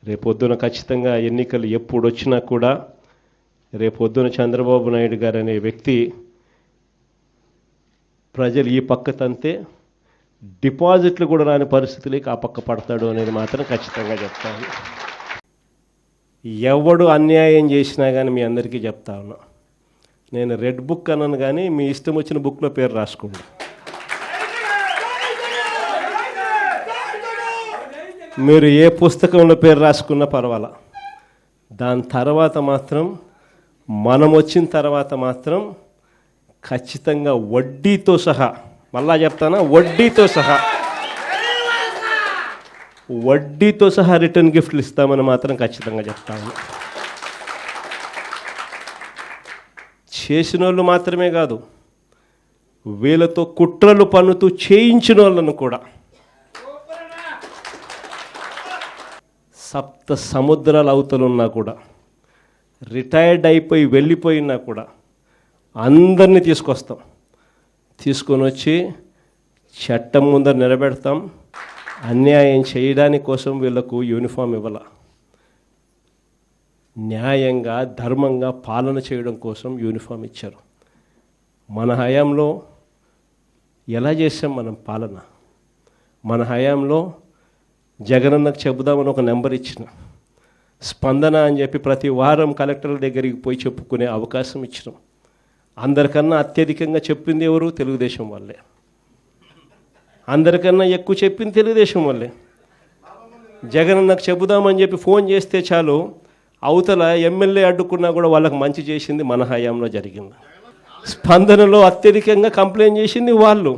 రేపొద్దున ఖచ్చితంగా ఎన్నికలు ఎప్పుడు వచ్చినా కూడా రేపొద్దున చంద్రబాబు నాయుడు గారు అనే వ్యక్తి ప్రజలు ఈ పక్క తంతే డిపాజిట్లు కూడా రాని పరిస్థితులకి ఆ పక్క పడతాడు అనేది మాత్రం ఖచ్చితంగా చెప్తాను. ఎవడు అన్యాయం చేసినా కానీ మీ అందరికీ చెప్తా ఉన్నా, నేను రెడ్ బుక్ అన్నాను కానీ మీ ఇష్టం వచ్చిన బుక్లో పేరు రాసుకోండి. మీరు ఏ పుస్తకంలో పేరు రాసుకున్నా పర్వాలా. దాని తర్వాత మాత్రం మనం వచ్చిన తర్వాత మాత్రం ఖచ్చితంగా వడ్డీతో సహా, మళ్ళా చెప్తానా, వడ్డీతో సహా రిటర్న్ గిఫ్ట్లు ఇస్తామని మాత్రం ఖచ్చితంగా చెప్తాను. చేసిన వాళ్ళు మాత్రమే కాదు, వీళ్ళతో కుట్రలు పన్నుతూ చేయించిన వాళ్ళను కూడా, సప్త సముద్రాల అవతలున్నా కూడా, రిటైర్డ్ అయిపోయి వెళ్ళిపోయినా కూడా అందరినీ తీసుకొని వచ్చి చట్టం ముందర నిలబెడతాం. అన్యాయం చేయడానికి కోసం వీళ్ళకు యూనిఫామ్ ఇవ్వాల, న్యాయంగా ధర్మంగా పాలన చేయడం కోసం యూనిఫామ్ ఇచ్చారు. మన హయాంలో ఎలా చేసాం మనం పాలన? మన హయాంలో జగనన్నకు చెబుదామని ఒక నెంబర్ ఇచ్చిన, స్పందన అని చెప్పి ప్రతి వారం కలెక్టర్ల దగ్గరికి పోయి చెప్పుకునే అవకాశం ఇచ్చినాం. అందరికన్నా అత్యధికంగా చెప్పింది ఎవరు? తెలుగుదేశం వాళ్ళే. అందరికన్నా ఎక్కువ చెప్పింది తెలుగుదేశం వాళ్ళే. జగనన్నకు చెబుదామని చెప్పి ఫోన్ చేస్తే చాలు, అవతల ఎమ్మెల్యే అడ్డుకున్నా కూడా వాళ్ళకు మంచి చేసింది మన హయాంలో జరిగింది. స్పందనలో అత్యధికంగా కంప్లైంట్ చేసింది వాళ్ళు.